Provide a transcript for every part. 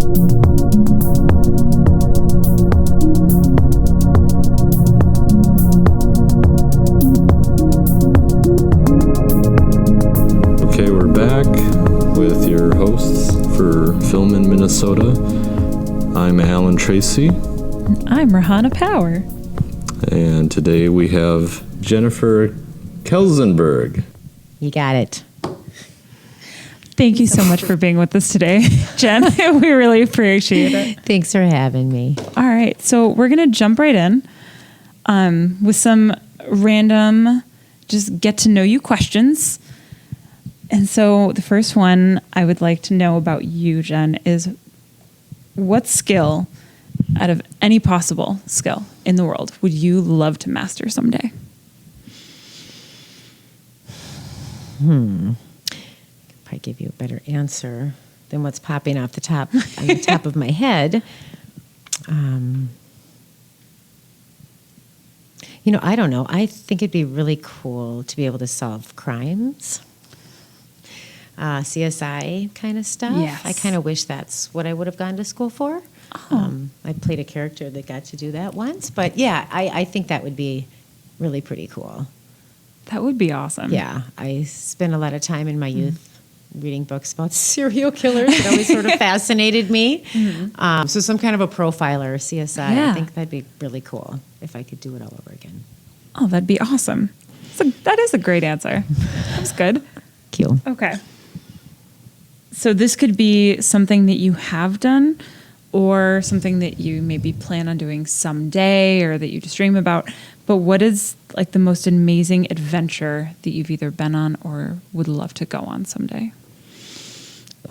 Okay, we're back with your hosts for Film in Minnesota. I'm Alan Tracy. I'm Rahana Power. And today we have Jennifer Kelzenberg. You got it. Thank you so much for being with us today, Jen. We really appreciate it. Thanks for having me. All right, so we're going to jump right in with some random, just get to know you questions. And so the first one I would like to know about you, Jen, is what skill out of any possible skill in the world would you love to master someday? Could probably give you a better answer than what's popping off the top on the top of my head. I don't know. I think it'd be really cool to be able to solve crimes. CSI kind of stuff. Yes. I kind of wish that's what I would have gone to school for. I played a character that got to do that once. But yeah, I think that would be really pretty cool. That would be awesome. Yeah, I spent a lot of time in my youth reading books about serial killers. It always sort of fascinated me. So some kind of a profiler, CSI, Yeah. I think that'd be really cool if I could do it all over again. Oh, that'd be awesome. That is a great answer. That's good. Thank you. Okay. So this could be something that you have done or something that you maybe plan on doing someday or that you just dream about. But what is like the most amazing adventure that you've either been on or would love to go on someday?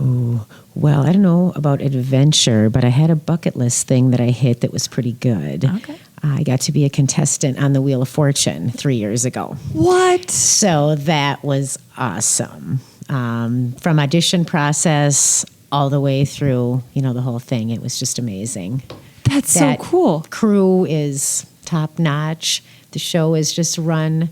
Oh, well, I don't know about adventure, but I had a bucket list thing that I hit that was pretty good. Okay. I got to be a contestant on the Wheel of Fortune 3 years ago. What? So that was awesome. From audition process all the way through, the whole thing. It was just amazing. That's That so cool. Crew is top notch. The show is just run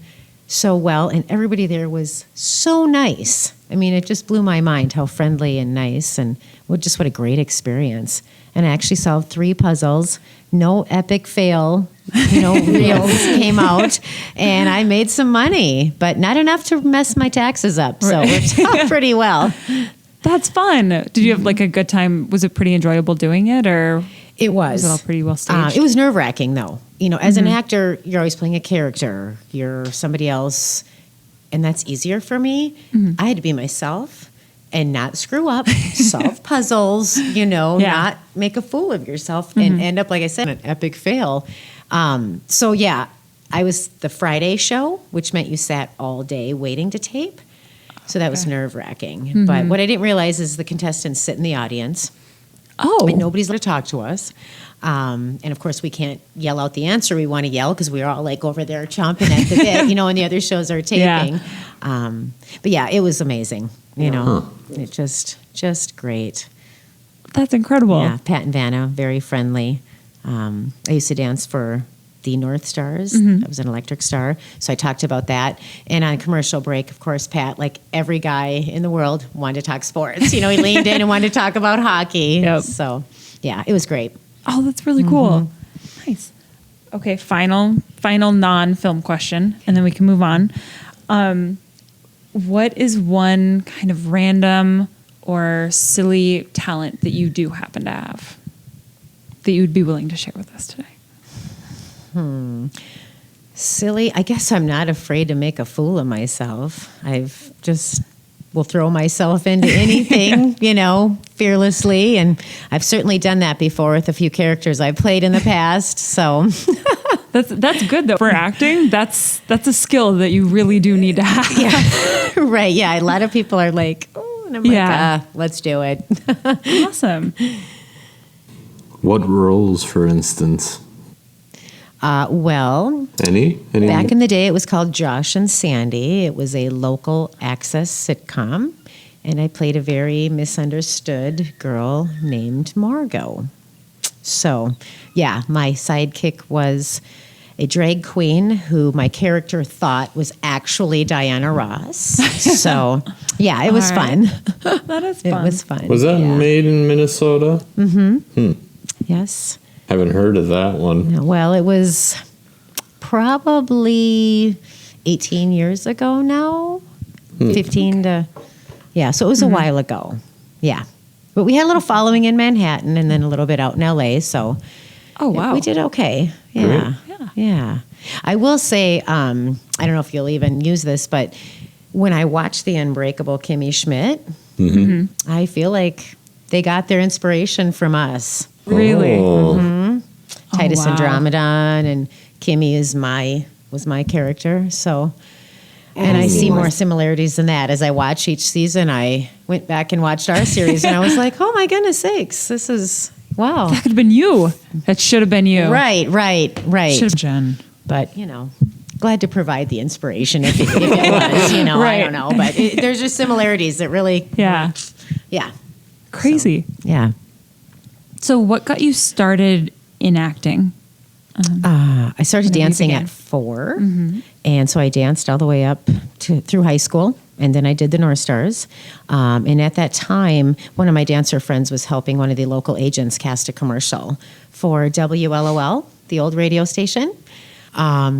so well, and everybody there was so nice. I mean, it just blew my mind how friendly and nice, and what a great experience. And I actually solved 3 puzzles. No epic fail, reels came out, and I made some money, but not enough to mess my taxes up. So it worked out pretty well. That's fun. Did you have like a good time? Was it pretty enjoyable doing it, or It was. it all pretty well staged? It was nerve-wracking, though. As an actor, you're always playing a character. You're somebody else, and that's easier for me. I had to be myself and not screw up, solve puzzles, not make a fool of yourself and end up, like I said, an epic fail. So, yeah, I was the Friday show, which meant you sat all day waiting to tape. So that was nerve-wracking. But what I didn't realize is the contestants sit in the audience. Oh. And nobody's going to talk to us. And, of course, we can't yell out the answer we want to yell because we're all, like, over there chomping at the bit, and the other shows are taping. But, yeah, it was amazing, It just great. That's incredible. Yeah, Pat and Vanna, very friendly. I used to dance for the North Stars. I was an electric star. So I talked about that. And on commercial break, of course, Pat, like every guy in the world, wanted to talk sports. He leaned in and wanted to talk about hockey. Yep. So, yeah, it was great. Oh, that's really cool. Nice. Okay, final non-film question, and then we can move on. What is one kind of random or silly talent that you do happen to have that you would be willing to share with us today? Silly. I guess I'm not afraid to make a fool of myself. I've just will throw myself into anything, fearlessly. And I've certainly done that before with a few characters I've played in the past. So that's good though. For acting, that's a skill that you really do need to have. Yeah. Right. Yeah. A lot of people are like, oh, and I'm like, let's do it. Awesome. What roles, for instance? Well, Any? back in the day, it was called Josh and Sandy. It was a local access sitcom, and I played a very misunderstood girl named Margot. So, yeah, my sidekick was a drag queen who my character thought was actually Diana Ross. So, yeah, it was fun. That is fun. It was fun. Was that made in Minnesota? Yes. Haven't heard of that one. Well, it was probably 18 years ago now. 15 to, so it was a while ago. Yeah. But we had a little following in Manhattan and then a little bit out in LA. So, Oh, wow. we did okay. Yeah. Yeah. I will say, I don't know if you'll even use this, but when I watched The Unbreakable Kimmy Schmidt, I feel like they got their inspiration from us. Really? Oh. Titus wow. Andromedon, and Kimmy was my character. So, and I see more similarities than that. As I watch each season, I went back and watched our series, and I was like, oh my goodness sakes, this is, wow. That could have been you. That should have been you. Right. Should have Jen. But, glad to provide the inspiration if it was, I don't know. But there's just similarities that really, Yeah. yeah. Crazy. Yeah. So what got you started in acting? I started When did you dancing begin? at 4, and so I danced all the way up through high school, and then I did the North Stars. And at that time, one of my dancer friends was helping one of the local agents cast a commercial for WLOL, the old radio station.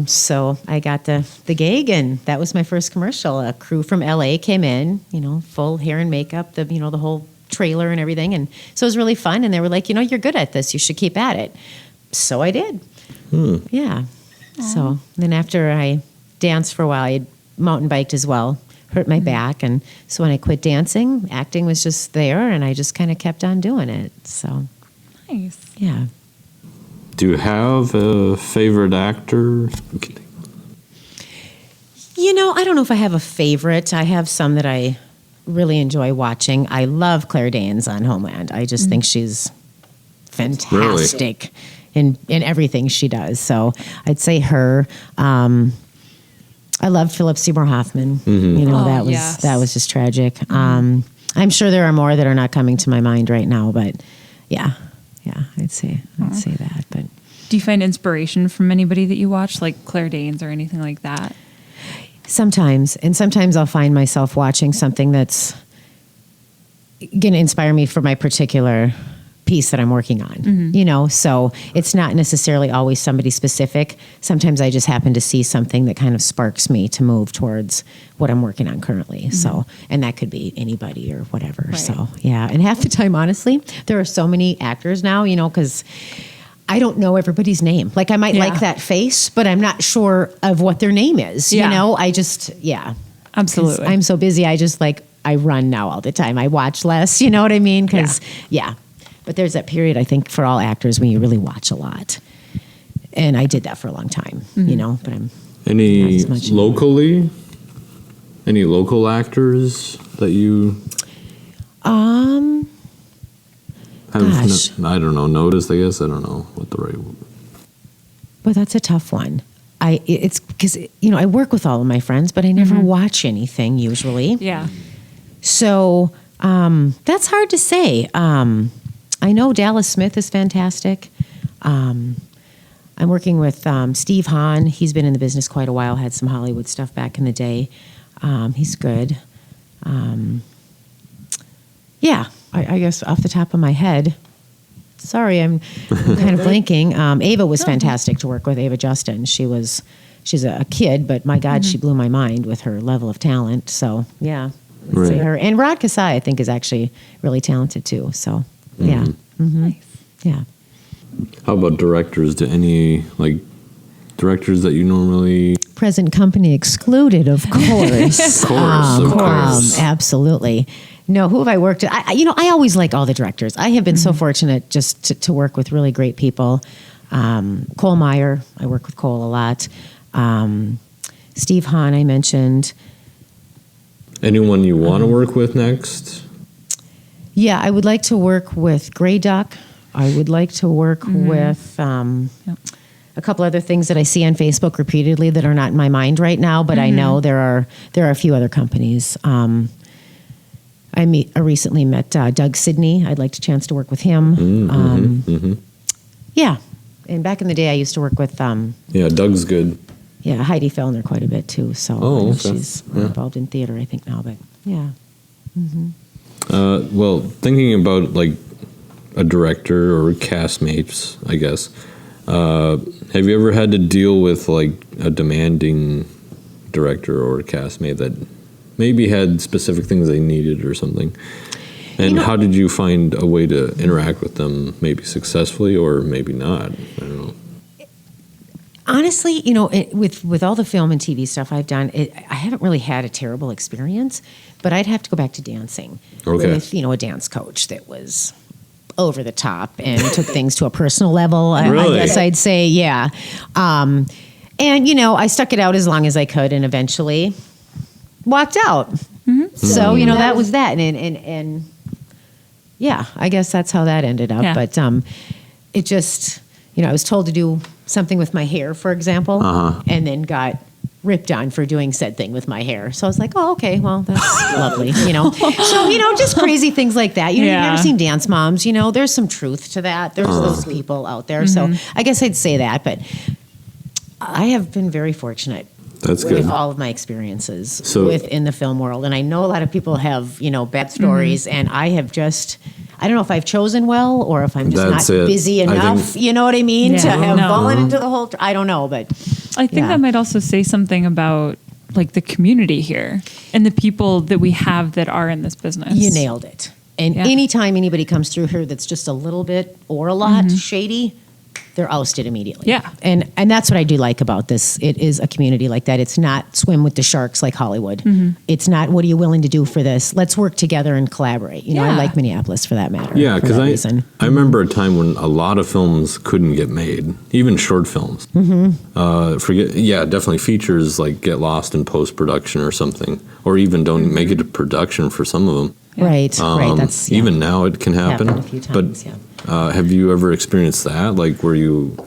So I got the gig, and that was my first commercial. A crew from LA came in, full hair and makeup, the whole trailer and everything. And so it was really fun. And they were like, you're good at this. You should keep at it. So I did. Yeah. So then after I danced for a while, I mountain biked as well, hurt my back. And so when I quit dancing, acting was just there, and I just kind of kept on doing it. So, Nice. yeah. Do you have a favorite actor? I don't know if I have a favorite. I have some that I really enjoy watching. I love Claire Danes on Homeland. I just think she's fantastic in everything she does. So I'd say her. I love Philip Seymour Hoffman. That was just tragic. I'm sure there are more that are not coming to my mind right now, but yeah, I'd say that. But Do you find inspiration from anybody that you watch, like Claire Danes or anything like that? sometimes I'll find myself watching something that's going to inspire me for my particular piece that I'm working on, so it's not necessarily always somebody specific. Sometimes I just happen to see something that kind of sparks me to move towards what I'm working on currently. So, and that could be anybody or whatever. Right. So, yeah. And half the time, honestly, there are so many actors now, because I don't know everybody's name. Like I might like that face, but I'm not sure of what their name is, I just, Absolutely. I'm so busy. I run now all the time. I watch less, you know what I mean? Because, But there's that period, I think, for all actors when you really watch a lot. And I did that for a long time, but I'm Any not as much locally? Any local actors that you gosh. I don't know, noticed, I guess? I don't know what the right word. But that's a tough one. It's because, I work with all of my friends, but I never watch anything usually. Yeah. So that's hard to say. I know Dallas Smith is fantastic. I'm working with Steve Hahn. He's been in the business quite a while, had some Hollywood stuff back in the day. He's good. I guess off the top of my head, sorry, I'm kind of blanking. Ava was fantastic to work with, Ava Justin. She's a kid, but my God, she blew my mind with her level of talent. So, yeah. I'd say her. And Rod Kasai, I think, is actually really talented too. So, yeah. Nice. Yeah. How about directors? Do any, directors that you normally... Present company excluded, of course. Of course. Absolutely. No, who have I worked with? I always like all the directors. I have been so fortunate just to work with really great people. Cole Meyer, I work with Cole a lot. Steve Hahn, I mentioned. Anyone you want to work with next? Yeah, I would like to work with Grey Duck. I would like to work with a couple other things that I see on Facebook repeatedly that are not in my mind right now, but I know there are a few other companies. I recently met Doug Sidney. I'd like a chance to work with him. Yeah, And back in the day, I used to work with Yeah, Doug's good. Heidi Fellner quite a bit too. So Oh, okay. she's involved in theater, I think now. But yeah. Well, thinking about like a director or castmates, I guess. Have you ever had to deal with like a demanding director or castmate that maybe had specific things they needed or something? And how did you find a way to interact with them, maybe successfully or maybe not? I don't know. Honestly, with all the film and TV stuff I've done, I haven't really had a terrible experience. But I'd have to go back to dancing with a dance coach that was over the top and took things to a personal level. Really? I guess I'd say, yeah. And I stuck it out as long as I could, and eventually walked out. So that was that, and yeah, I guess that's how that ended up. Yeah. But it just, I was told to do something with my hair, for example, and then got ripped on for doing said thing with my hair. So I was like, oh, okay, well, that's lovely, So, just crazy things like that. You've never seen Dance Moms, there's some truth to that. There's those people out there. So I guess I'd say that, but I have been very fortunate. That's with good. all of my experiences within the film world. And I know a lot of people have, bad stories, and I have just, I don't know if I've chosen well or if I'm just not busy enough, you know what I mean, to have fallen into the whole, I don't know, but. I think that might also say something about like the community here and the people that we have that are in this business. You nailed it. And anytime anybody comes through here that's just a little bit or a lot shady, they're ousted immediately. Yeah. And that's what I do like about this. It is a community like that. It's not swim with the sharks like Hollywood. It's not, what are you willing to do for this? Let's work together and collaborate. I like Minneapolis for that matter. Yeah, because I remember a time when a lot of films couldn't get made, even short films. Definitely features like get lost in post-production or something, or even don't make it to production for some of them. Yeah. Right. That's even now it can happen. Happened a few times, but have you ever experienced that? Like where your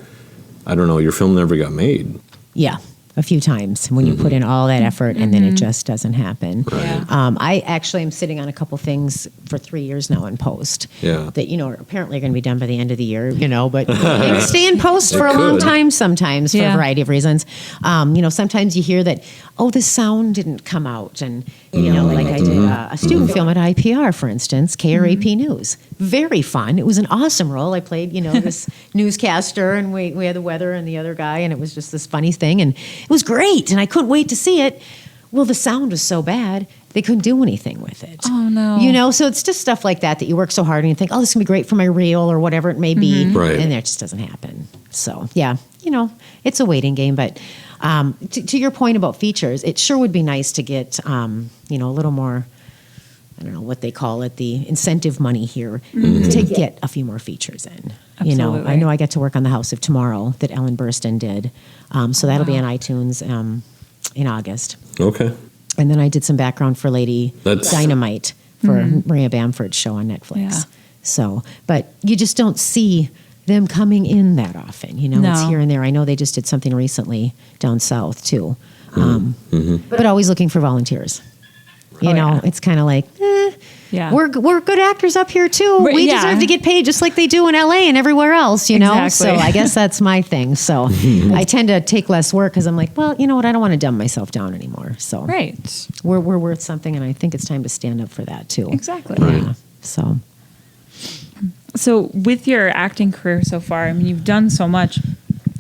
film never got made? Yeah, a few times when you put in all that effort and then it just doesn't happen. Right. I actually am sitting on a couple things for 3 years now in post. Yeah. That are apparently going to be done by the end of the year. But they stay in post for a long time sometimes for a variety of reasons. Sometimes you hear that the sound didn't come out, and like I did a student film at IPR, for instance, KRAP News. Very fun. It was an awesome role. I played this newscaster, and we had the weather and the other guy, and it was just this funny thing, and it was great, and I couldn't wait to see it. Well, the sound was so bad, they couldn't do anything with it. Oh, no. So it's just stuff like that you work so hard and you think, this is going to be great for my reel or whatever it may be. Right. And it just doesn't happen. So, yeah, it's a waiting game. But to your point about features, it sure would be nice to get, a little more, I don't know what they call it, the incentive money here to get a few more features in. Absolutely. I know I get to work on The House of Tomorrow that Ellen Burstyn did. So that'll be on iTunes in August. Okay. And then I did some background for Lady Dynamite for Maria Bamford's show on Netflix. Yeah. So, but you just don't see them coming in that often. It's here and there. I know they just did something recently down south too. But always looking for volunteers. It's kind of like, we're good actors up here too. We deserve to get paid just like they do in LA and everywhere else, Exactly. So I guess that's my thing. So I tend to take less work because I'm like, well, you know what? I don't want to dumb myself down anymore. So Right. we're worth something, and I think it's time to stand up for that too. Exactly. Yeah. So with your acting career so far, you've done so much.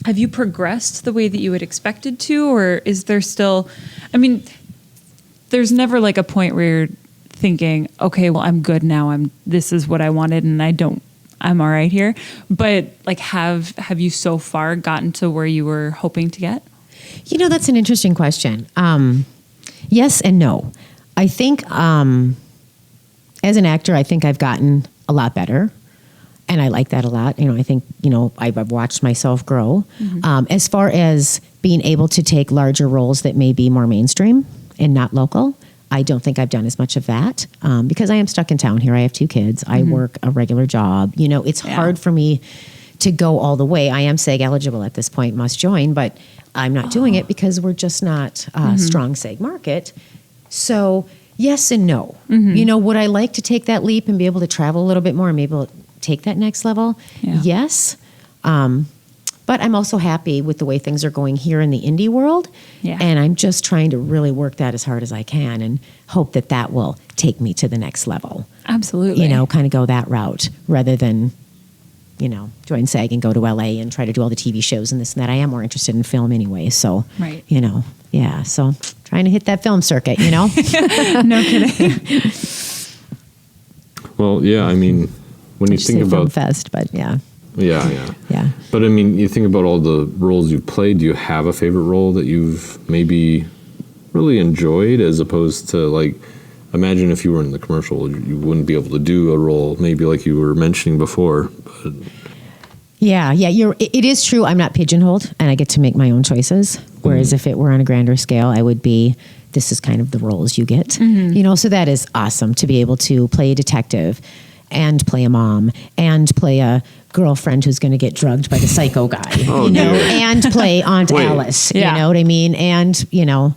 Have you progressed the way that you had expected to, or is there still, there's never like a point where you're thinking, okay, well, I'm good now. This is what I wanted, and I'm all right here. But like, have you so far gotten to where you were hoping to get? That's an interesting question. Yes and no. I think as an actor, I think I've gotten a lot better. And I like that a lot. I think, I've watched myself grow. As far as being able to take larger roles that may be more mainstream and not local, I don't think I've done as much of that because I am stuck in town here. I have 2 kids. I work a regular job. It's hard for me to go all the way. I am SAG eligible at this point, must join, but I'm not doing it because we're just not a strong SAG market. So yes and no. Would I like to take that leap and be able to travel a little bit more and be able to take that next level? Yeah. Yes. But I'm also happy with the way things are going here in the indie world. Yeah. And I'm just trying to really work that as hard as I can and hope that that will take me to the next level. Absolutely. You know, kind of go that route rather than, you know, join SAG and go to LA and try to do all the TV shows and this and that. I am more interested in film anyway. So, Right. you know, yeah. So trying to hit that film circuit, you know? No kidding. Well, yeah, I mean, when you Just think say Film about Fest, but yeah. yeah. But I mean, you think about all the roles you've played. Do you have a favorite role that you've maybe really enjoyed, as opposed to like, imagine if you were in the commercial, you wouldn't be able to do a role maybe like you were mentioning before. But Yeah, it is true. I'm not pigeonholed and I get to make my own choices. Whereas if it were on a grander scale, I would be, this is kind of the roles you get. You know, so that is awesome to be able to play a detective and play a mom and play a girlfriend who's going to get drugged by the psycho guy, Oh, you know, dear. and play Aunt Wait. Alice, Yeah. you know what I mean? And, you know,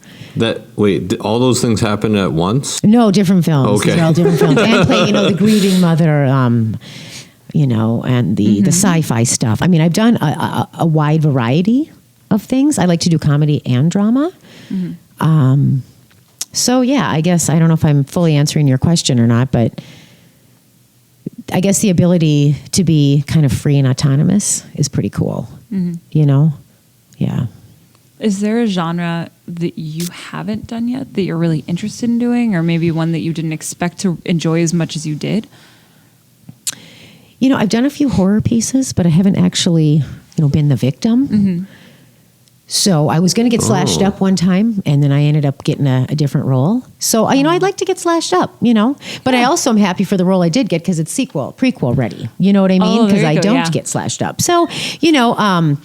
all those things happen at once? no, different films. Okay. These are all different films. And play, you know, the grieving mother, you know, and the sci-fi stuff. I mean, I've done a wide variety of things. I like to do comedy and drama. So, yeah, I guess, I don't know if I'm fully answering your question or not, but I guess the ability to be kind of free and autonomous is pretty cool. You know? Yeah. Is there a genre that you haven't done yet that you're really interested in doing, or maybe one that you didn't expect to enjoy as much as you did? You know, I've done a few horror pieces, but I haven't actually, you know, been the victim. So I was going to get slashed up one time, and then I ended up getting a different role. So, you know, I'd like to get slashed up, you know. But I also am happy for the role I did get because it's prequel ready. You know what I mean? Oh, there Because you I go, don't yeah. get slashed up. So, you know,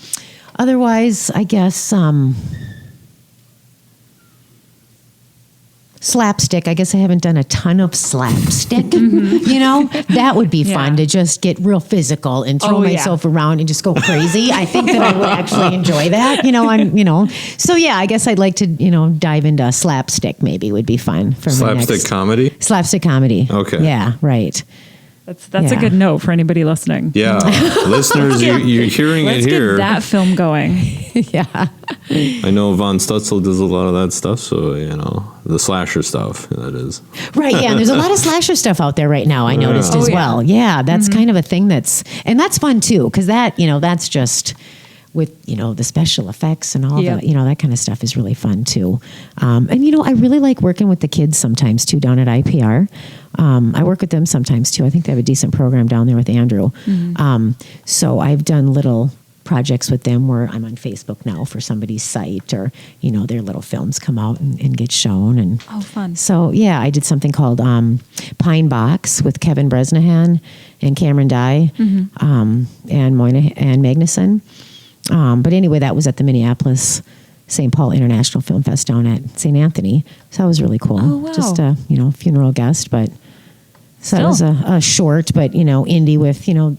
otherwise, I guess slapstick. I guess I haven't done a ton of slapstick. You know, that would be fun Yeah. to just get real physical and throw Oh, yeah. myself around and just go crazy. I think that I would actually enjoy that. You know, and you know, so yeah, I guess I'd like to, you know, dive into slapstick. Maybe would be fun for my Slapstick next comedy? slapstick comedy. Okay. Yeah. Right. That's a Yeah. good note for anybody listening. Yeah. Listeners, you're hearing Let's it here. get that film going. Yeah. I know Von Stutzel does a lot of that stuff, so, you know, the slasher stuff, that is. Right, yeah. And there's a lot of slasher stuff out there right now, I noticed as Oh, yeah. well. Yeah, that's kind of a thing that's fun too, because that, you know, that's just with, you know, the special effects and all Yep. the, you know, that kind of stuff is really fun too. And, you know, I really like working with the kids sometimes too down at IPR. I work with them sometimes too. I think they have a decent program down there with Andrew. So I've done little projects with them where I'm on Facebook now for somebody's site, or, you know, their little films come out and get shown. And Oh, fun. so, yeah, I did something called Pine Box with Kevin Bresnahan and Cameron Dye and Moynihan and Magnuson. But anyway, that was at the Minneapolis St. Paul International Film Fest down at St. Anthony. So that was really cool. Oh, wow. Just a, you know, funeral guest, but so that was a short, but, you know, indie with, you know,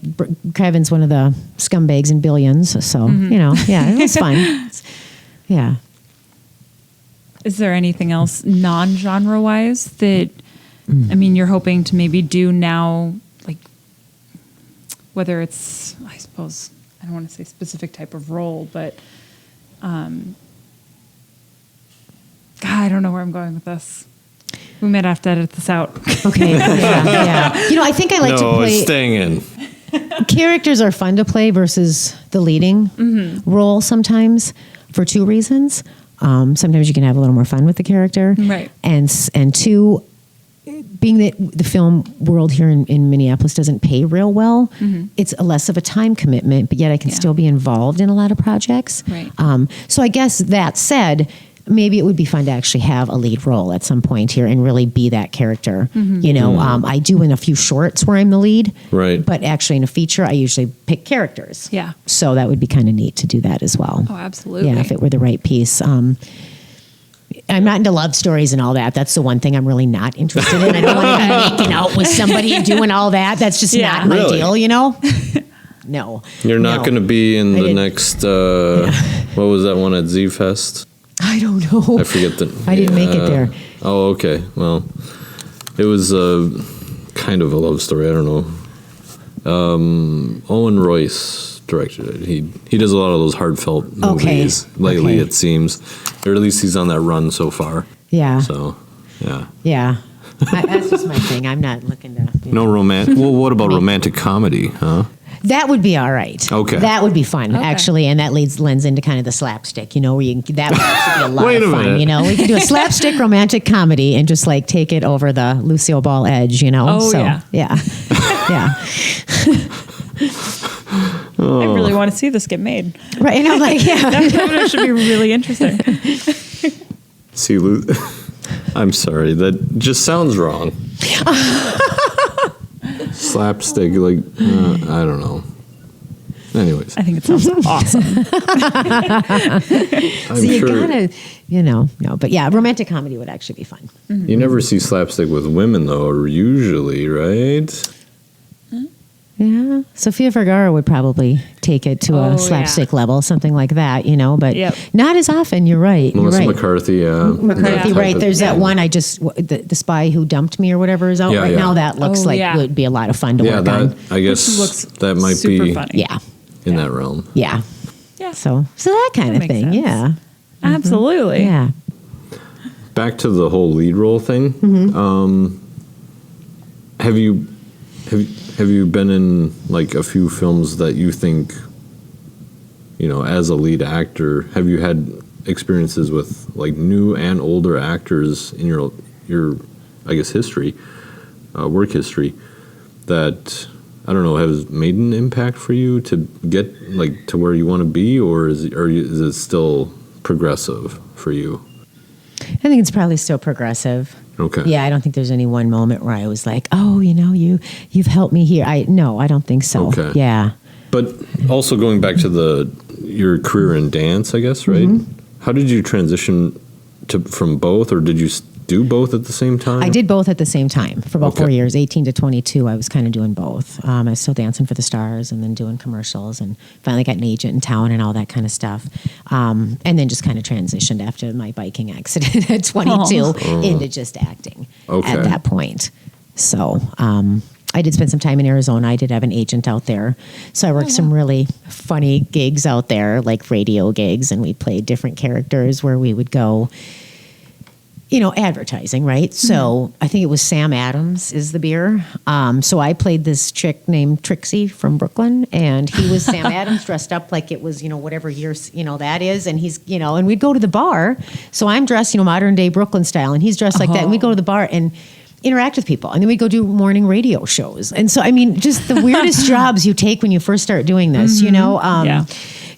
Kevin's one of the scumbags in Billions. So, you know, yeah, it was fun. Yeah. Is there anything else non-genre wise that, I mean, you're hoping to maybe do now, like, whether it's, I suppose, I don't want to say specific type of role, but, God, I don't know where I'm going with this. We might have to edit this out. Okay. Yeah. You know, I think I like to No, play. it's staying in. Characters are fun to play versus the leading role sometimes for two reasons. Sometimes you can have a little more fun with the character. Right. And two, being that the film world here in Minneapolis doesn't pay real well, it's a less of a time commitment, but yet I can Yeah. still be involved in a lot of projects. Right. So I guess that said, maybe it would be fun to actually have a lead role at some point here and really be that character. You know, I do in a few shorts where I'm the lead, Right. but actually in a feature, I usually pick characters. Yeah. So that would be kind of neat to do that as well. Oh, absolutely. Yeah, if it were the right piece. I'm not into love stories and all that. That's the one thing I'm really not interested in. I don't want to be making out with somebody and doing all that. That's just Yeah. not my Really? deal, you know? No. You're not No. going to be in I the didn't- next, what was that one at Z-Fest? I don't know. I forget the. I didn't make it there. Oh, okay. Well, it was kind of a love story. I don't know. Owen Royce directed it. He does a lot of those heartfelt movies lately. Okay. It seems, or at least he's on that run so far. Yeah. So, yeah. Yeah. That's just my thing. I'm not looking to. No romantic. Well, what about romantic comedy? Huh? That would be all right. Okay. That would be fun, actually, and that lends into kind of the slapstick, where that would actually be a lot of fun. minute. We could do a slapstick romantic comedy and just like take it over the Lucille Ball edge. Oh, so, yeah. yeah. I really want to see this get made. Right. I'm like, yeah. That should be really interesting. See, I'm sorry. That just sounds wrong. Slapstick, like, I don't know. Anyways. I think it sounds awesome. I'm So you sure gotta, no, but yeah, romantic comedy would actually be fun. you never see slapstick with women, though, usually, right? Yeah, Sofia Vergara would probably take it to a slapstick level, something like that, but not as often. You're right. Melissa you're right. McCarthy, yeah. McCarthy, That right? type There's of- that one. The Spy Who Dumped Me or whatever is out Yeah, right yeah. now. That looks would be a lot of fun to Yeah, work that on. I guess looks that might super be funny. Yeah, in that realm. yeah. Yeah. So that kind That of makes thing. sense. Yeah, Absolutely. yeah. Back to the whole lead role thing. Mm-hmm. Have you been in like a few films that you think, as a lead actor, have you had experiences with like new and older actors in your I guess history, work history, that I don't know has made an impact for you to get like to where you want to be, or is it still progressive for you? I think it's probably still progressive. Okay. Yeah, I don't think there's any one moment where I was like, oh, you've helped me here. I don't think so. Okay. Yeah. But also going back to your career in dance, I guess, right? How did you transition from both, or did you do both at the same time? I did both at the same time for about 4 Okay. years, 18 to 22. I was kind of doing both. I was still dancing for the stars and then doing commercials, and finally got an agent in town and all that kind of stuff. And then just kind of transitioned after my biking accident at 22 into just acting Okay. at that point. So I did spend some time in Arizona. I did have an agent out there. So I worked some really funny gigs out there, like radio gigs, and we played different characters where we would go, advertising, right? So I think it was Sam Adams is the beer. So I played this chick named Trixie from Brooklyn, and he was Sam Adams dressed up like it was, whatever year, that is. And he's, and we'd go to the bar. So I'm dressed, modern day Brooklyn style, and he's dressed like that. And we'd go to the bar and interact with people. And then we'd go do morning radio shows. And so, just the weirdest jobs you take when you first start doing this,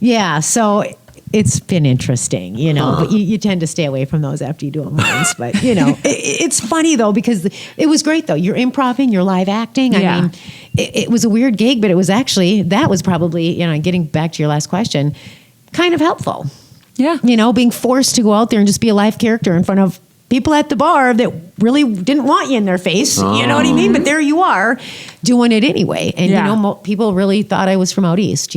Yeah. So it's been interesting, but you tend to stay away from those after you do them once. But, it's funny, though, because it was great, though. You're improving, you're live acting. Yeah. It was a weird gig, but it was actually, that was probably, getting back to your last question, kind of helpful. Yeah. Being forced to go out there and just be a live character in front of people at the bar that really didn't want you in their face. You know what I mean? But there you are doing it anyway. And, people really thought I was from out east,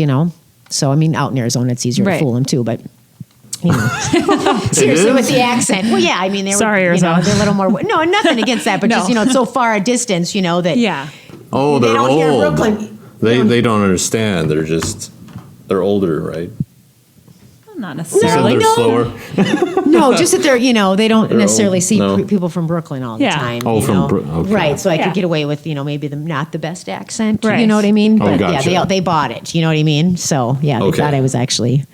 So, out in Arizona, it's easier to fool them too, but, seriously, with the accent. Well, yeah, they were, Arizona. they're a little more, no, nothing against that, but No. just, it's so far a distance, that Oh, they they're don't hear old. Brooklyn. They don't understand. They're older, right? Not So necessarily. they're slower. No, just that they're, they don't They're necessarily old. see No. people from Brooklyn all the Yeah. time. Oh, you from know? okay. Right. So I Yeah. could get away with, maybe not the best accent. Right. You know what I mean? Oh, But gotcha. yeah, they bought it. You know what I mean? So yeah, they Okay. thought I was actually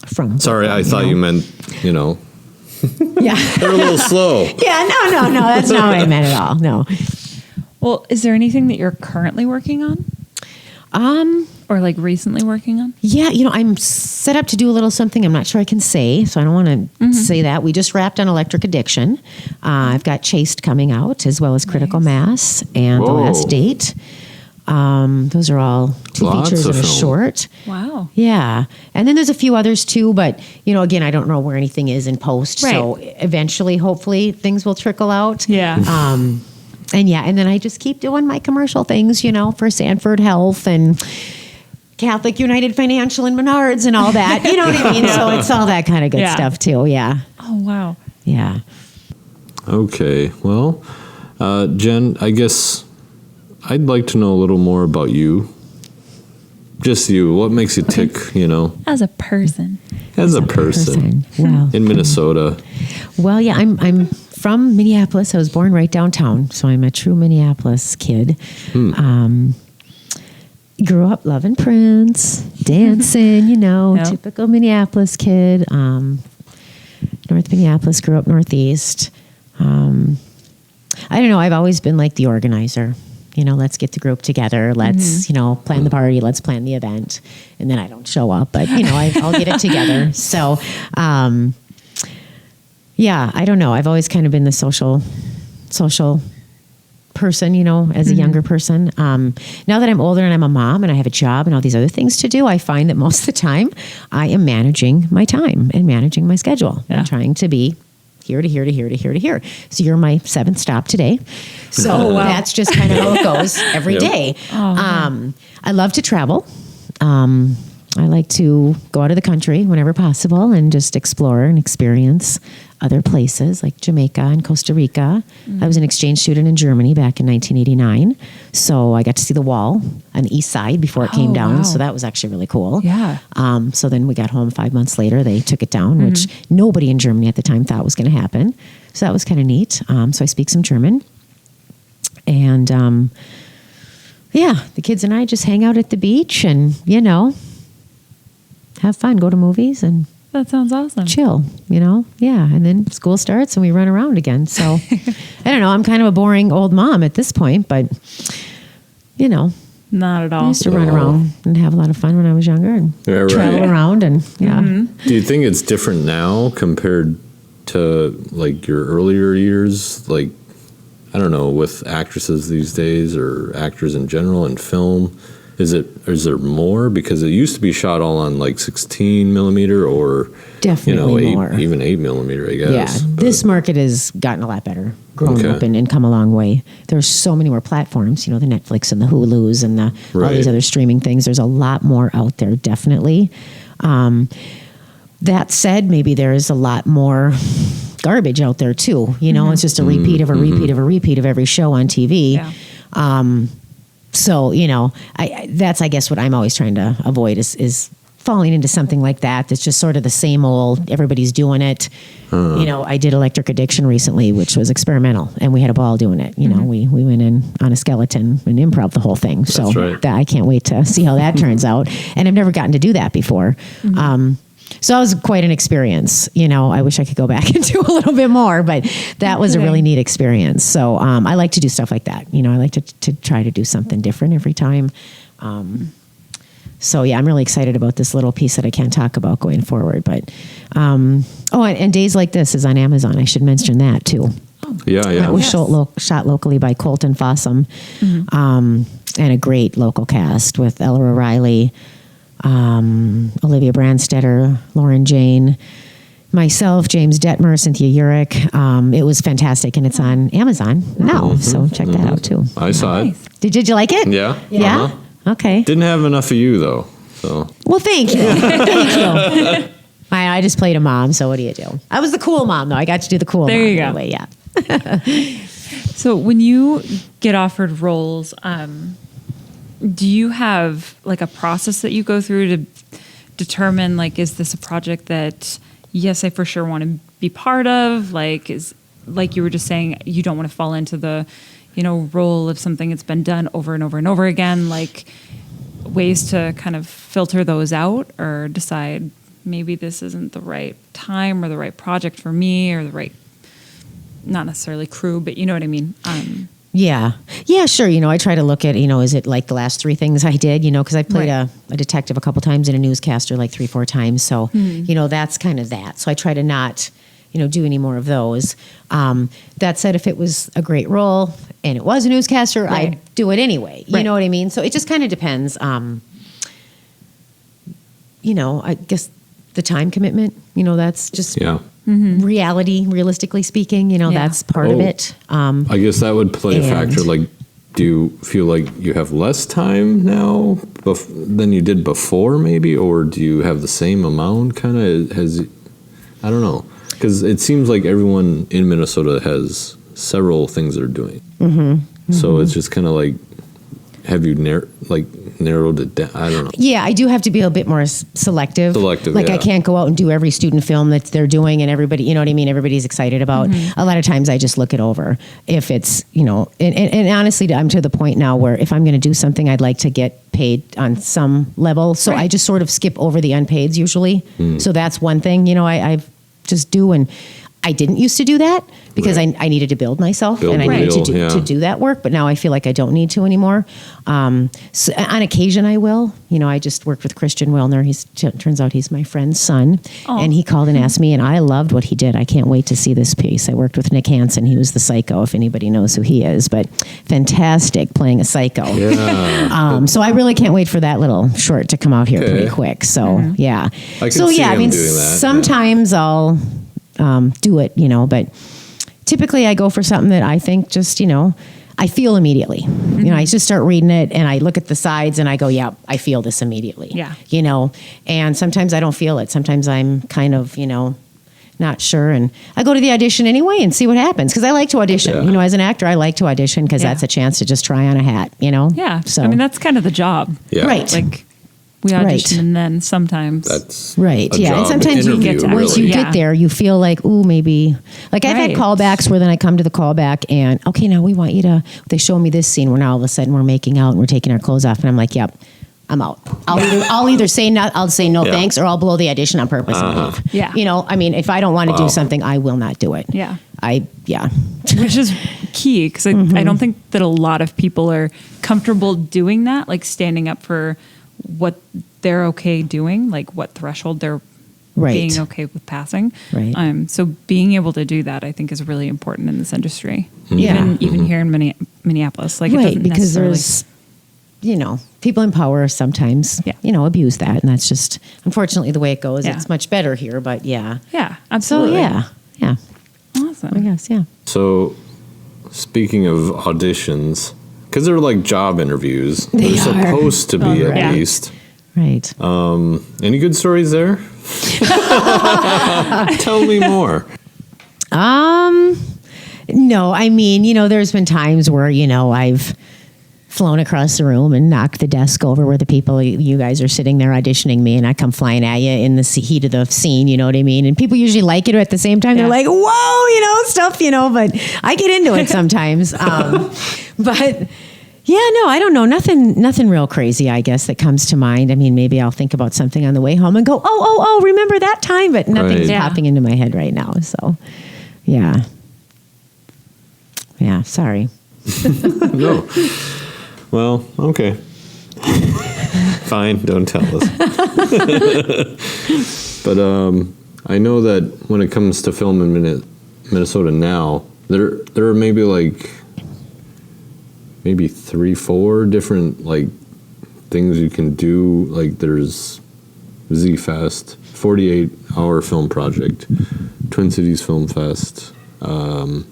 from. Sorry, I thought you meant, Yeah. they're a little slow. Yeah. No. That's not what I meant at all. No. Well, is there anything that you're currently working on? Or like recently working on? Yeah, I'm set up to do a little something I'm not sure I can say, so I don't want to say that. We just wrapped on Electric Addiction. I've got Chased coming out, as well as Critical Mass and The Whoa. Last Date. Those are all two Lots features of and a film. short. Wow. Yeah. And then there's a few others too, but, again, I don't know where anything is in post. So eventually, hopefully, things will trickle out. Yeah. And then I just keep doing my commercial things, for Sanford Health and Catholic United Financial and Menards and all that. You know what I mean? So it's all that kind of good Yeah. stuff too. Yeah. Oh, wow. Yeah. Okay, well, Jen, I guess I'd like to know a little more about you. just you. What makes you tick, As a person. as a person Wow. in Minnesota? Well, yeah, I'm from Minneapolis. I was born right downtown, so I'm a true Minneapolis kid. Grew up loving Prince, dancing, Yep. typical Minneapolis kid. North Minneapolis, grew up Northeast. I don't know. I've always been like the organizer. Let's get the group together. Let's, plan the party. Let's plan the event. And then I don't show up, but, I'll get it together. So, yeah, I don't know. I've always kind of been the social person, as a younger person. Now that I'm older and I'm a mom and I have a job and all these other things to do, I find that most of the time I am managing my time and managing my schedule and trying to be here to here to here to here to here. So you're my 7th stop today. So that's just kind of how it goes every day. I love to travel. I like to go out of the country whenever possible and just explore and experience other places like Jamaica and Costa Rica. I was an exchange student in Germany back in 1989. So I got to see the wall on the east side before it came down. Wow. So that was actually really cool. Yeah. So then we got home 5 months later. They took it down, which nobody in Germany at the time thought was going to happen. So that was kind of neat. So I speak some German. And the kids and I just hang out at the beach and, have fun, go to movies and That sounds awesome. chill, and then school starts and we run around again. So I don't know, I'm kind of a boring old mom at this point, but Not at I all. used to run around and have a lot of fun when I was younger and Yeah, right. travel around and Do you think it's different now compared to like your earlier years? Like, I don't know, with actresses these days or actors in general in film, is there more? Because it used to be shot all on like 16 millimeter or definitely more. even 8 millimeter, I guess. Yeah, But- this market has gotten a lot better, grown Okay. up and come a long way. There's so many more platforms, the Netflix and the Hulus and all Right. these other streaming things. There's a lot more out there, definitely. That said, maybe there's a lot more garbage out there too. It's just a repeat of a repeat of a repeat of every show on TV. Yeah. So, that's, I guess, what I'm always trying to avoid is falling into something like that. That's just sort of the same old, everybody's doing it. I did Electric Addiction recently, which was experimental, and we had a ball doing it. We went in on a skeleton and improv the whole thing. So right. I can't wait to see how that turns out. And I've never gotten to do that before. So that was quite an experience. I wish I could go back and do a little bit more, but that was a really neat experience. So I like to do stuff like that. I like to try to do something different every time. So yeah, I'm really excited about this little piece that I can't talk about going forward. But and Days Like This is on Amazon. I should mention that too. Yeah. That was shot locally by Colton Fossum, and a great local cast with Ella O'Reilly, Olivia Brandstetter, Lauren Jane, myself, James Detmer, Cynthia Urich. It was fantastic, and it's on Amazon now, so check that out too. I saw it. Did you like it? Yeah. Yeah? Uh-huh. Okay. Didn't have enough of you though. So Well, thank you. Thank you. I just played a mom, so what do you do? I was the cool mom, though. I got to do the cool There mom. you go. Anyway, yeah. So when you get offered roles, do you have like a process that you go through to determine like, is this a project that, yes, I for sure want to be part of? Like, is like you were just saying, you don't want to fall into the, role of something that's been done over and over and over again, like ways to kind of filter those out or decide maybe this isn't the right time or the right project for me or the right, not necessarily crew, but you know what I mean? Yeah. Yeah, sure. I try to look at, is it like the last 3 things I did, because I played Right. a detective a couple times and a newscaster like 3-4 times. So, that's kind of that. So I try to not, do any more of those. That said, if it was a great role and it was a newscaster, Right. I'd do it anyway. You Right. know what I mean? So it just kind of depends. I guess the time commitment, that's just yeah. reality, realistically speaking, that's part of Oh. it. I guess that would play a factor. And- Like, do you feel like you have less time now than you did before, maybe, or do you have the same amount? Kind of I don't know, because it seems like everyone in Minnesota has several things they're doing. So it's just kind of like, have you narrowed it down. I don't know. Yeah, I do have to be a bit more selective. Like I can't go out and do every student film that they're doing and everybody, you know what I mean? Everybody's excited about. A lot of times I just look it over. If it's, you know, and honestly, I'm to the point now where if I'm going to do something, I'd like to get paid on some level. So I just sort of skip over the unpaids usually. So that's one thing, you know, I just do. And I didn't used to do that because I needed to build myself and I needed to do that work. But now I feel like I don't need to anymore. So on occasion I will. You know, I just worked with Christian Wilner. Turns out he's my friend's son. And he called and asked me, and I loved what he did. I can't wait to see this piece. I worked with Nick Hansen. He was the Psycho, if anybody knows who he is. But fantastic playing a Psycho. Yeah. So I really can't wait for that little short to come out here pretty quick. So, yeah. I can see him doing that. Sometimes I'll do it, you know, but typically I go for something that I think just, you know, I feel immediately. You know, I just start reading it and I look at the sides and I go, yeah, I feel this immediately. Yeah. You know, and sometimes I don't feel it. Sometimes I'm kind of, you know, not sure. And I go to the audition anyway and see what happens. Cause I like to audition, you know, as an actor, I like to audition because that's a chance to just try on a hat, you know? Yeah. So, I mean, that's kind of the job. Yeah. Right. Like we audition and then sometimes That's right. a Yeah. And job sometimes you interview, get to, once you really. get there, you feel like, ooh, maybe like I've had callbacks where then I come to the callback and okay, now we want you to, they show me this scene where now all of a sudden we're making out and we're taking our clothes off. And I'm like, yep, I'm out. I'll either say no, I'll say no thanks, or I'll blow the audition on purpose and leave. Yeah. You know, I mean, if I don't want to do something, I will not do it. Yeah. Which is key because I don't think that a lot of people are comfortable doing that, like standing up for what they're okay doing, like what threshold they're being okay with passing. Right. So being able to do that, I think, is really important in this industry. Yeah. Even here in Minneapolis, like it right, doesn't because necessarily. there's, you know, people in power sometimes, you know, abuse that, and that's just unfortunately the way it goes. It's much better here, but yeah, absolutely. So yeah, awesome. I guess, yeah. So, speaking of auditions, because they're like job interviews, they're supposed to be at least. Right. Any good stories there? Tell me more. No, I mean, you know, there's been times where, you know, I've flown across the room and knocked the desk over where the people, you guys are sitting there auditioning me, and I come flying at you in the heat of the scene, you know what I mean? And people usually like it, or at the same time, they're like, whoa, you know, stuff, you know, but I get into it sometimes. But yeah, no, I don't know. Nothing real crazy, I guess, that comes to mind. I mean, maybe I'll think about something on the way home and go, oh, remember that time, but nothing's popping into my head right now. So yeah, sorry. No. Well, okay. Fine, don't tell us. But I know that when it comes to film in Minnesota now, there are maybe 3-4 different like things you can do. Like there's Z-Fest, 48-hour film project, Twin Cities Film Fest, the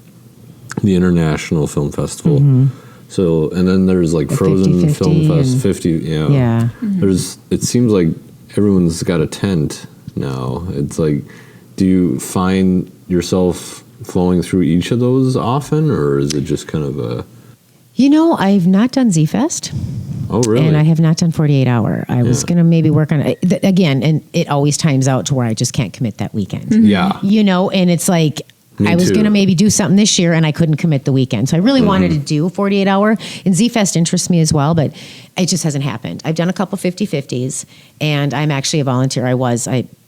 International Film Festival. So, and then there's like Frozen Film Fest, 50, yeah. It seems like everyone's got a tent now. It's like, do you find yourself flowing through each of those often, or is it just kind of a... You know, I've not done Z-Fest. Oh, really? And I have not done 48 Hour. I was going to maybe work on it again, and it always times out to where I just can't commit that weekend. Yeah. You know, and it's like, I was going to maybe do something this year and I couldn't commit the weekend. So I really wanted to do 48 Hour, and Z-Fest interests me as well, but it just hasn't happened. I've done a couple 50/50s, and I'm actually a volunteer. I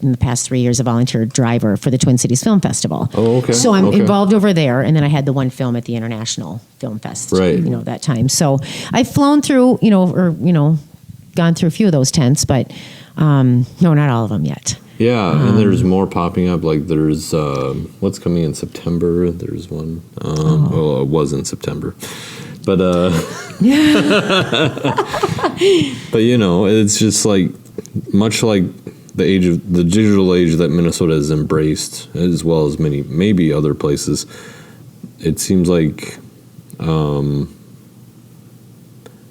in the past 3 years, a volunteer driver for the Twin Cities Film Festival. Oh, okay. So I'm involved over there, and then I had the one film at the International Film Fest, you know, that time. So I've flown through, gone through a few of those tents, but no, not all of them yet. Yeah, and there's more popping up. Like there's what's coming in September. There's one. Well, it was in September, but but you know, it's just like much like the digital age that Minnesota has embraced, as well as maybe other places. It seems like I don't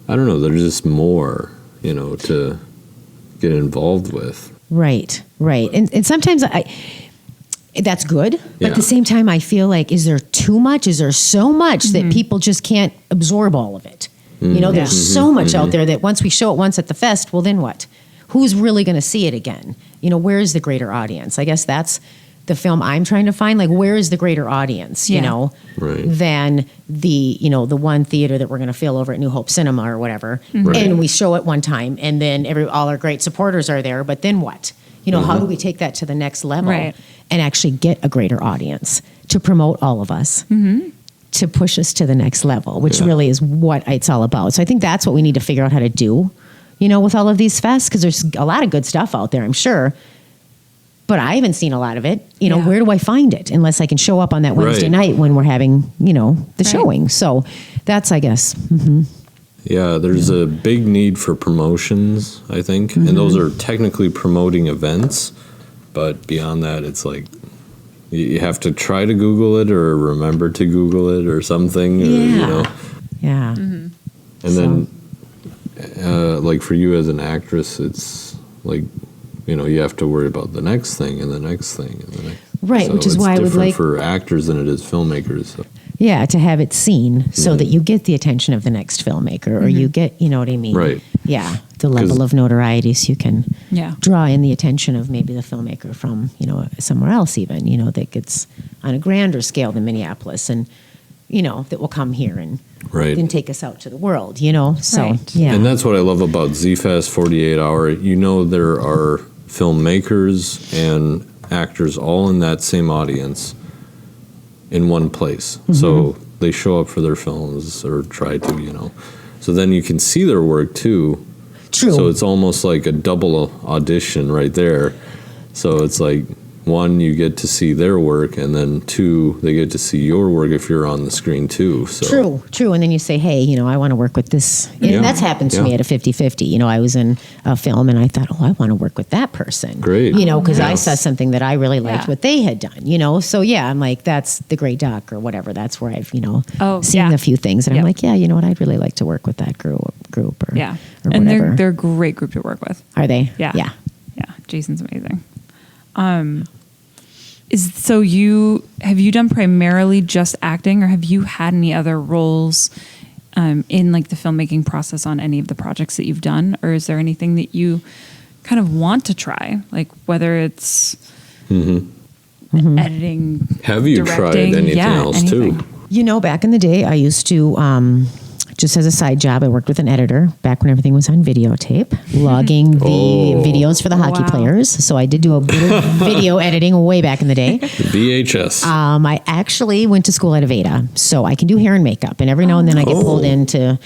know. There's just more, you know, to get involved with. Right. And sometimes that's good. But at the same time, I feel like, is there too much? Is there so much that people just can't absorb all of it? You know, there's so much out there that once we show it once at the fest, well, then what? Who's really going to see it again? You know, where's the greater audience? I guess that's the film I'm trying to find. Like, where is the greater audience, you know, than the, you know, the one theater that we're going to fill over at New Hope Cinema or whatever. And we show it one time and then all our great supporters are there. But then what? You know, how do we take that to the next level and actually get a greater audience to promote all of us, to push us to the next level, which really is what it's all about. So I think that's what we need to figure out how to do, you know, with all of these fests, because there's a lot of good stuff out there, I'm sure. But I haven't seen a lot of it. You know, where do I find it? Unless I can show up on that Wednesday night when we're having, you know, the showing. So that's, I guess. Yeah, there's a big need for promotions, I think. And those are technically promoting events. But beyond that, it's like you have to try to Google it or remember to Google it or something. Or, you know. And then, like for you as an actress, it's like, you know, you have to worry about the next thing and the next thing. And the next. Right, so which is why I would like for actors than it is filmmakers. So. Yeah, to have it seen so that you get the attention of the next filmmaker or you get, you know what I mean? Right. Yeah, the level of notoriety so you can Yeah. draw in the attention of maybe the filmmaker from, you know, somewhere else even, you know, that gets on a grander scale than Minneapolis and, you know, that will come here and then take us out to the world, you know? So, yeah. And that's what I love about Z-Fest 48 Hour. You know, there are filmmakers and actors all in that same audience in one place. So they show up for their films or try to, you know. So then you can see their work too. True. So it's almost like a double audition right there. So it's like, one, you get to see their work, and then two, they get to see your work if you're on the screen too. So. True. And then you say, hey, you know, I want to work with this. And that's happened to me at a 50-50. You know, I was in a film and I thought, I want to work with that person. Great. You know, because I saw something that I really liked what they had done, you know. So, yeah, I'm like, that's the Great Doc or whatever. That's where I've, you know, seen a few things. And I'm like, yeah, you know what, I'd really like to work with that group or, or and whatever. they're a great group to work with. Are they? Yeah. Yeah. Jason's amazing. Have you done primarily just acting, or have you had any other roles in like the filmmaking process on any of the projects that you've done, or is there anything that you kind of want to try, like whether it's editing? Have you tried anything else too? You know, back in the day, I used to. Just as a side job, I worked with an editor back when everything was on videotape, logging the videos for the hockey players. So I did do a bit of video editing way back in the day. VHS. I actually went to school at Aveda, so I can do hair and makeup. And every now and then I get pulled in to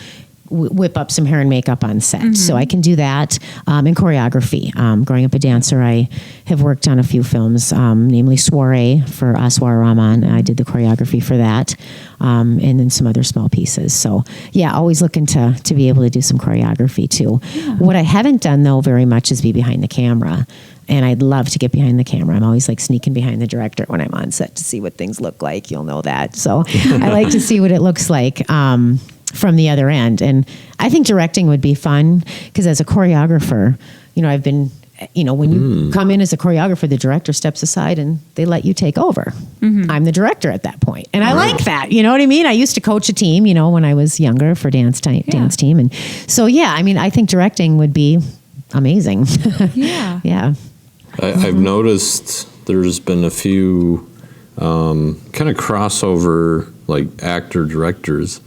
whip up some hair and makeup on set. So I can do that. And choreography. Growing up a dancer, I have worked on a few films, namely Soiree for Aswar Rahman. I did the choreography for that. And then some other small pieces. So yeah, always looking to be able to do some choreography too. Yeah. What I haven't done though very much is be behind the camera. And I'd love to get behind the camera. I'm always like sneaking behind the director when I'm on set to see what things look like. You'll know that. So I like to see what it looks like from the other end. And I think directing would be fun because as a choreographer, you know, I've been, you know, when you come in as a choreographer, the director steps aside and they let you take over. I'm the director at that point. And I like that. You know what I mean? I used to coach a team, you know, when I was younger for dance team. And so, yeah, I mean, I think directing would be amazing. Yeah. I've noticed there's been a few kind of crossover, like actor directors.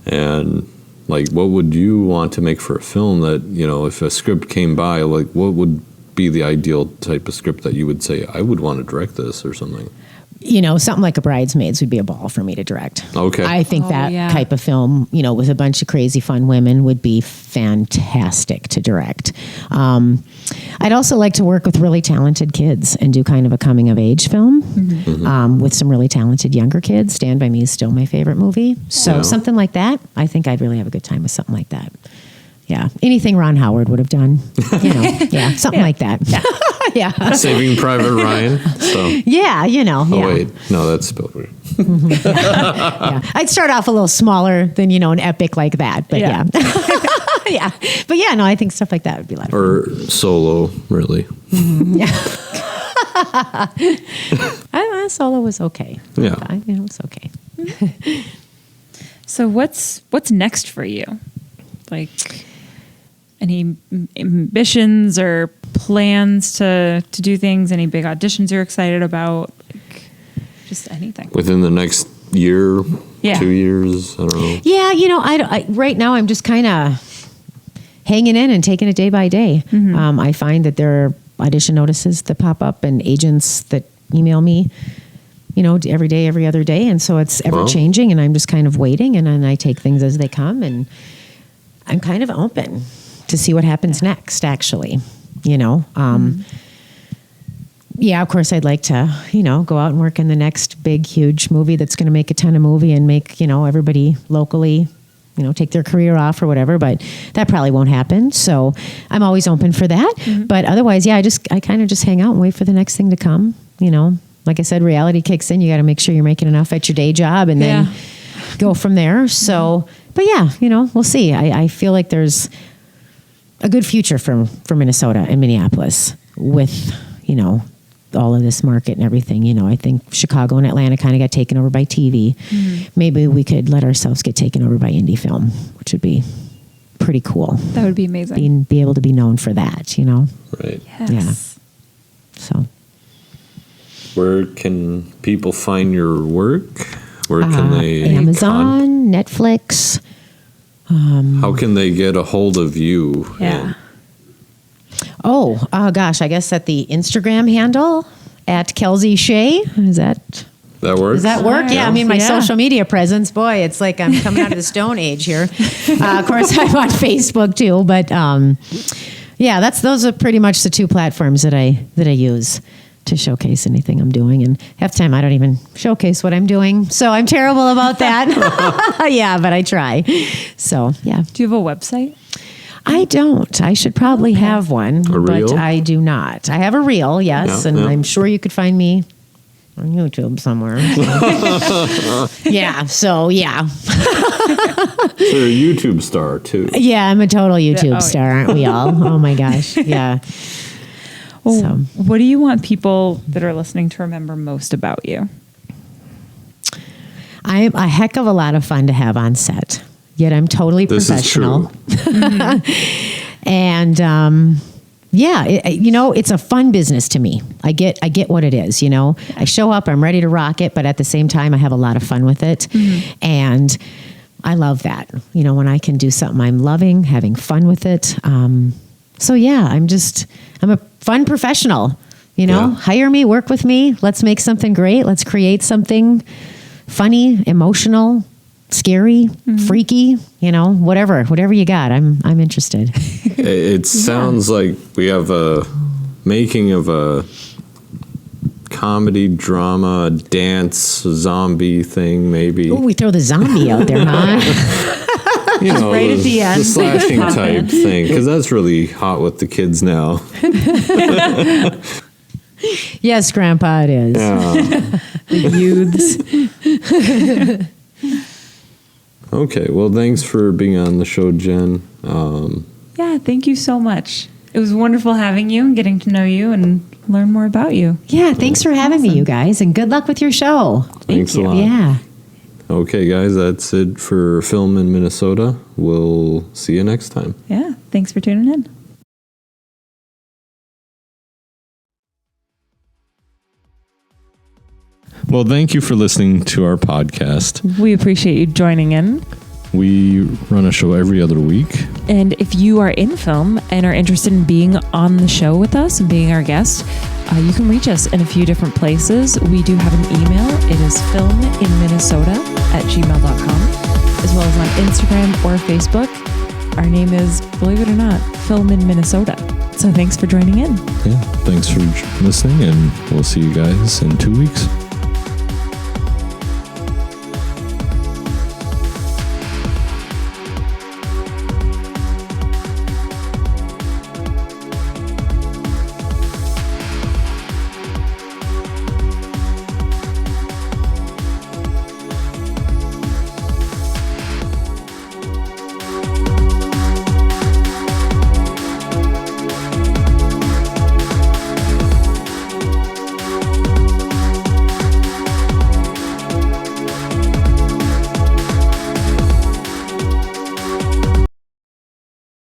And like, what would you want to make for a film that, you know, if a script came by, like what would be the ideal type of script that you would say, I would want to direct this or something? You know, something like a Bridesmaids would be a ball for me to direct. Okay. I think that type of film, you know, with a bunch of crazy fun women would be fantastic to direct. I'd also like to work with really talented kids and do kind of a coming of age film with some really talented younger kids. Stand By Me is still my favorite movie. So something like that, I think I'd really have a good time with something like that. Yeah. Anything Ron Howard would have done, you know, something like that. Yeah. Saving Private Ryan. So. Yeah, you know. Oh, wait. No, that's Spielberg. I'd start off a little smaller than, you know, an epic like that. But yeah. But yeah, no, I think stuff like that would be a lot of fun. Or Solo, really. Solo was okay. Yeah. It was okay. So what's next for you? Like any ambitions or plans to do things? Any big auditions you're excited about? Like, just anything. Within the next year, Yeah. 2 years, I don't know. Yeah, right now I'm just kind of hanging in and taking it day by day. I find that there are audition notices that pop up and agents that email me, every day, every other day. And so it's ever changing, and I'm just kind of waiting, and then I take things as they come, and I'm kind of open to see what happens next, actually, Yeah, of course, I'd like to, go out and work in the next big, huge movie that's going to make a ton of movie and make, everybody locally, take their career off or whatever, but that probably won't happen. So I'm always open for that. But otherwise, yeah, I kind of just hang out and wait for the next thing to come. Like I said, reality kicks in. You got to make sure you're making enough at your day job and then go from there. So, but yeah, we'll see. I feel like there's a good future for Minnesota and Minneapolis with, all of this market and everything. I think Chicago and Atlanta kind of got taken over by TV. Maybe we could let ourselves get taken over by indie film, which would be pretty cool. That would be amazing. Be able to be known for that, Right. Yes. Yeah. So Where can people find your work? Where can they... Amazon, Netflix. How can they get a hold of you? Yeah. Oh, gosh, I guess at the Instagram handle at Kelsey Shea. Does that That works? work? Yeah, I mean, my Yeah. social media presence, boy, it's like I'm coming out of the Stone Age here. Of course, I'm on Facebook too, but yeah, those are pretty much the two platforms that I use to showcase anything I'm doing. And half the time, I don't even showcase what I'm doing, so I'm terrible about that. Yeah, but I try. So yeah, Do you have a website? I don't. I should probably have one, A reel? but I do not. I have a reel, yes, Yeah, and yeah. I'm sure you could find me on YouTube somewhere. Yeah, so yeah. So you're a YouTube star, too. Yeah, I'm a total YouTube Oh, star, aren't we all? Oh my gosh, yeah. Well, So. what do you want people that are listening to remember most about you? I'm a heck of a lot of fun to have on set, yet I'm totally This is professional. true. And yeah, it's a fun business to me. I get what it is. I show up, I'm ready to rock it, but at the same time, I have a lot of fun with it, and I love that. When I can do something I'm loving, having fun with it. So yeah, I'm a fun professional. Yeah. Hire me, work with me. Let's make something great. Let's create something funny, emotional, scary, freaky, whatever you got. I'm interested. It sounds like we have a making of a comedy, drama, dance, zombie thing, maybe. Oh, we throw the zombie out there, huh? right at the end. The slashing type thing, because that's really hot with the kids now. Yes, Grandpa, it is. Yeah. Youths. Okay, well, thanks for being on the show, Jen. Yeah, thank you so much. It was wonderful having you and getting to know you and learn more about you. Yeah, thanks for having me, you guys, and good luck with your show. Thanks a you. lot. Yeah. Okay, guys, that's it for Film in Minnesota. We'll see you next time. Yeah, thanks for tuning in. Well, thank you for listening to our podcast. We appreciate you joining in. We run a show every other week. And if you are in film and are interested in being on the show with us and being our guest, you can reach us in a few different places. We do have an email. It is filminminnesota@gmail.com, as well as on Instagram or Facebook. Our name is, believe it or not, Film in Minnesota. So thanks for joining in. Yeah, thanks for listening, and we'll see you guys in 2 weeks.